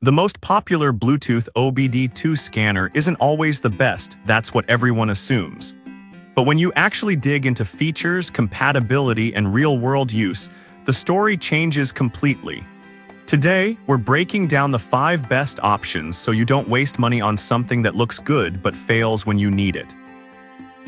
The most popular Bluetooth OBD2 scanner isn't always the best, that's what everyone assumes. But when you actually dig into features, compatibility, and real-world use, the story changes completely. Today, we're breaking down the 5 best options so you don't waste money on something that looks good but fails when you need it.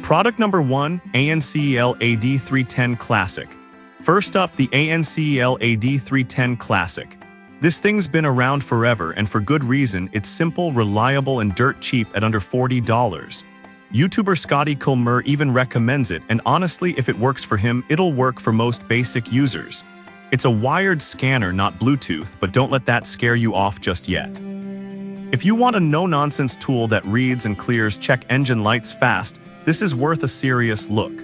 Product number 1, Ancel AD310 Classic. First up, the Ancel AD310 Classic. This thing's been around forever, and for good reason. It's simple, reliable, and dirt cheap at under $40. YouTuber Scotty Kilmer even recommends it, and honestly, if it works for him, it'll work for most basic users. It's a wired scanner, not Bluetooth, but don't let that scare you off just yet. If you want a no-nonsense tool that reads and clears check engine lights fast, this is worth a serious look.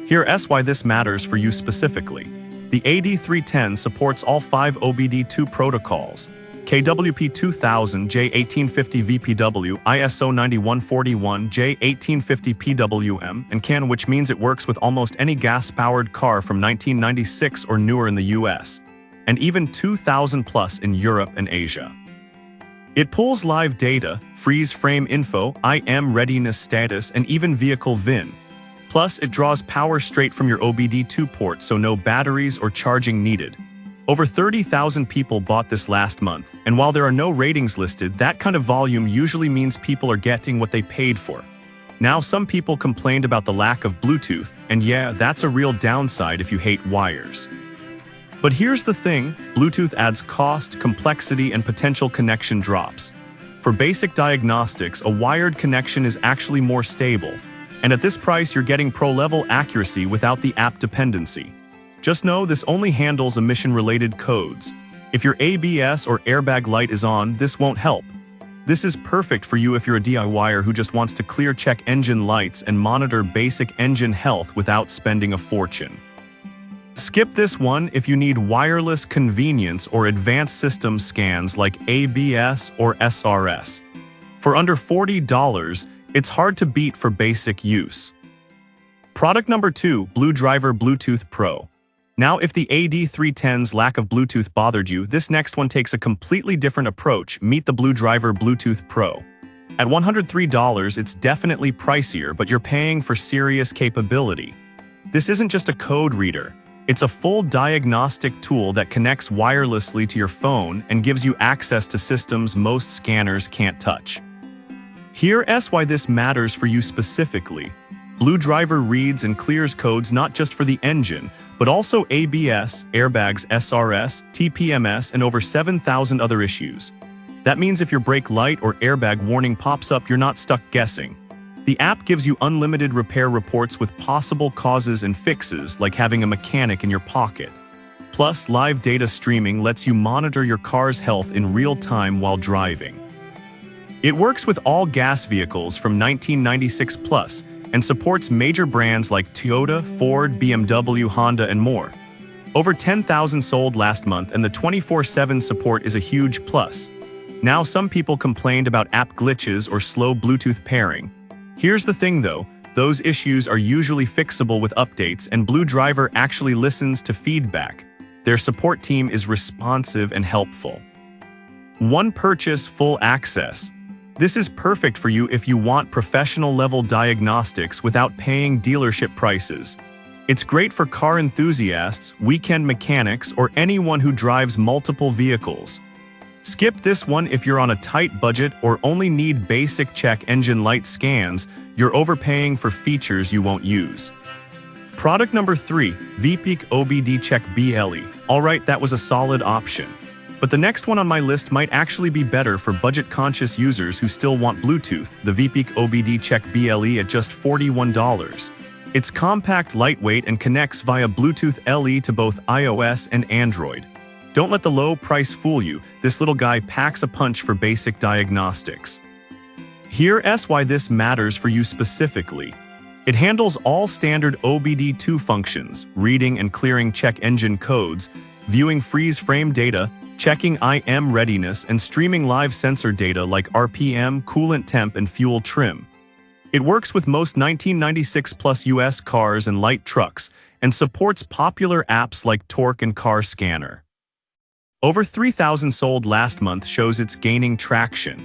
Here's why this matters for you specifically. The AD310 supports all 5 OBD2 protocols: KWP 2000 J1850 VPW, ISO 9141 J1850 PWM, and CAN, which means it works with almost any gas-powered car from 1996 or newer in the US, and even 2000 plus in Europe and Asia. It pulls live data, freeze frame info, IM readiness status, and even vehicle VIN. Plus, it draws power straight from your OBD2 port, so no batteries or charging needed. Over 30,000 people bought this last month, and while there are no ratings listed, that kind of volume usually means people are getting what they paid for. Now, some people complained about the lack of Bluetooth, and yeah, that's a real downside if you hate wires. But here's the thing, Bluetooth adds cost, complexity, and potential connection drops. For basic diagnostics, a wired connection is actually more stable. And at this price, you're getting pro-level accuracy without the app dependency. Just know this only handles emission-related codes. If your ABS or airbag light is on, this won't help. This is perfect for you if you're a DIYer who just wants to clear check engine lights and monitor basic engine health without spending a fortune. Skip this one if you need wireless convenience or advanced system scans like ABS or SRS. For under $40, it's hard to beat for basic use. Product number 2, BlueDriver Bluetooth Pro. Now, if the AD310's lack of Bluetooth bothered you, this next one takes a completely different approach. Meet the BlueDriver Bluetooth Pro. At $103, it's definitely pricier, but you're paying for serious capability. This isn't just a code reader. It's a full diagnostic tool that connects wirelessly to your phone and gives you access to systems most scanners can't touch. Here's why this matters for you specifically. BlueDriver reads and clears codes not just for the engine, but also ABS, airbags, SRS, TPMS, and over 7,000 other issues. That means if your brake light or airbag warning pops up, you're not stuck guessing. The app gives you unlimited repair reports with possible causes and fixes, like having a mechanic in your pocket. Plus, live data streaming lets you monitor your car's health in real time while driving. It works with all gas vehicles from 1996 plus and supports major brands like Toyota, Ford, BMW, Honda, and more. Over 10,000 sold last month, and the 24/7 support is a huge plus. Now, some people complained about app glitches or slow Bluetooth pairing. Here's the thing though, those issues are usually fixable with updates, and BlueDriver actually listens to feedback. Their support team is responsive and helpful. One purchase, full access. This is perfect for you if you want professional-level diagnostics without paying dealership prices. It's great for car enthusiasts, weekend mechanics, or anyone who drives multiple vehicles. Skip this one if you're on a tight budget or only need basic check engine light scans. You're overpaying for features you won't use. Product number 3, VPeak OBD Check BLE. Alright, that was a solid option. But the next one on my list might actually be better for budget-conscious users who still want Bluetooth, the VPeak OBD Check BLE at just $41. It's compact, lightweight, and connects via Bluetooth LE to both iOS and Android. Don't let the low price fool you, this little guy packs a punch for basic diagnostics. Here's why this matters for you specifically. It handles all standard OBD2 functions, reading and clearing check engine codes, viewing freeze frame data, checking IM readiness, and streaming live sensor data like RPM, coolant temp, and fuel trim. It works with most 1996 plus US cars and light trucks, and supports popular apps like Torque and Car Scanner. Over 3,000 sold last month shows it's gaining traction.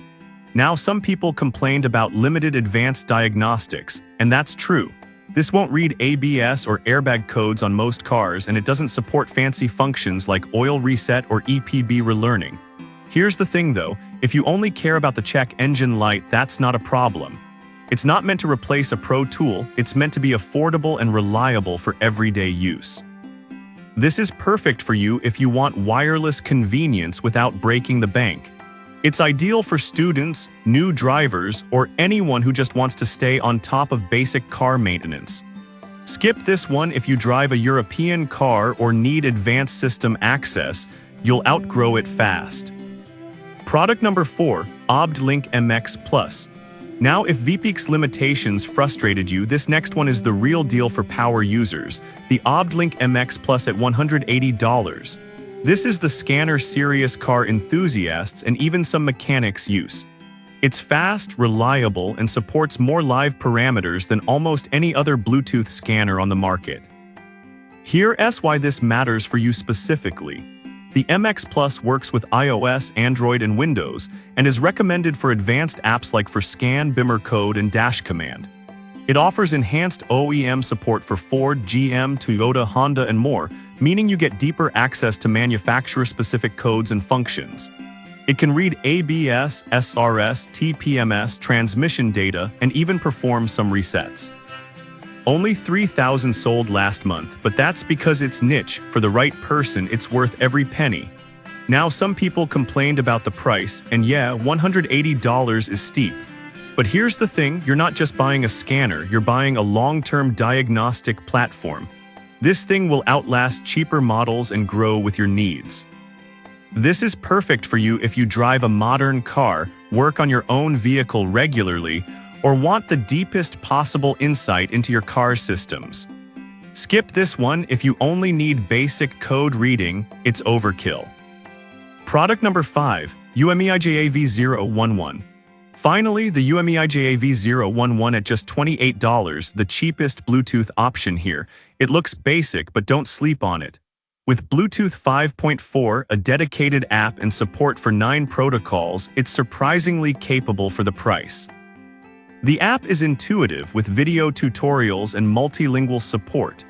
Now some people complained about limited advanced diagnostics, and that's true. This won't read ABS or airbag codes on most cars, and it doesn't support fancy functions like oil reset or EPB relearning. Here's the thing though, if you only care about the check engine light, that's not a problem. It's not meant to replace a pro tool, it's meant to be affordable and reliable for everyday use. This is perfect for you if you want wireless convenience without breaking the bank. It's ideal for students, new drivers, or anyone who just wants to stay on top of basic car maintenance. Skip this one if you drive a European car or need advanced system access, you'll outgrow it fast. Product number 4, OBD2 MX Plus. Now, if VPEEK's limitations frustrated you, this next one is the real deal for power users, the OBD2 MX Plus at $180. This is the scanner serious car enthusiasts and even some mechanics use. It's fast, reliable, and supports more live parameters than almost any other Bluetooth scanner on the market. Here's why this matters for you specifically. The MX Plus works with iOS, Android, and Windows, and is recommended for advanced apps like for scan, BIMR code, and dash command. It offers enhanced OEM support for Ford, GM, Toyota, Honda, and more, meaning you get deeper access to manufacturer-specific codes and functions. It can read ABS, SRS, TPMS, transmission data, and even perform some resets. Only 3,000 sold last month, but that's because it's niche. For the right person, it's worth every penny. Now, some people complained about the price, and yeah, $180 is steep. But here's the thing, you're not just buying a scanner, you're buying a long-term diagnostic platform. This thing will outlast cheaper models and grow with your needs. This is perfect for you if you drive a modern car, work on your own vehicle regularly, or want the deepest possible insight into your car's systems. Skip this one if you only need basic code reading, it's overkill. Product number 5, UMEIJA V011. Finally, the UMEIJA V011 at just $28, the cheapest Bluetooth option here. It looks basic, but don't sleep on it. With Bluetooth 5.4, a dedicated app, and support for 9 protocols, it's surprisingly capable for the price. The app is intuitive with video tutorials and multilingual support.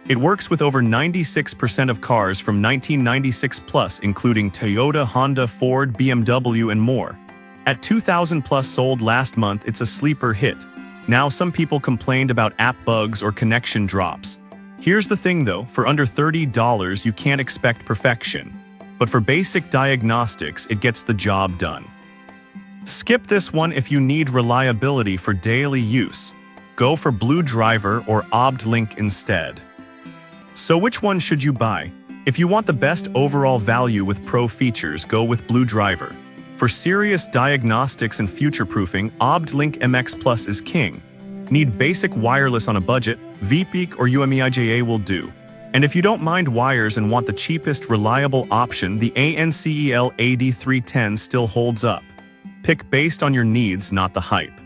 It works with over 96% of cars from 1996 plus, including Toyota, Honda, Ford, BMW, and more. At 2,000 plus sold last month, it's a sleeper hit. Now, some people complained about app bugs or connection drops. Here's the thing though, for under $30, you can't expect perfection. But for basic diagnostics, it gets the job done. Skip this one if you need reliability for daily use. Go for BlueDriver or OBD2 instead. So which one should you buy? If you want the best overall value with pro features, go with BlueDriver. For serious diagnostics and future-proofing, OBD2 MX Plus is king. Need basic wireless on a budget? VPEEK or UMEIJA will do. And if you don't mind wires and want the cheapest reliable option, the Ancel AD310 still holds up. Pick based on your needs, not the hype.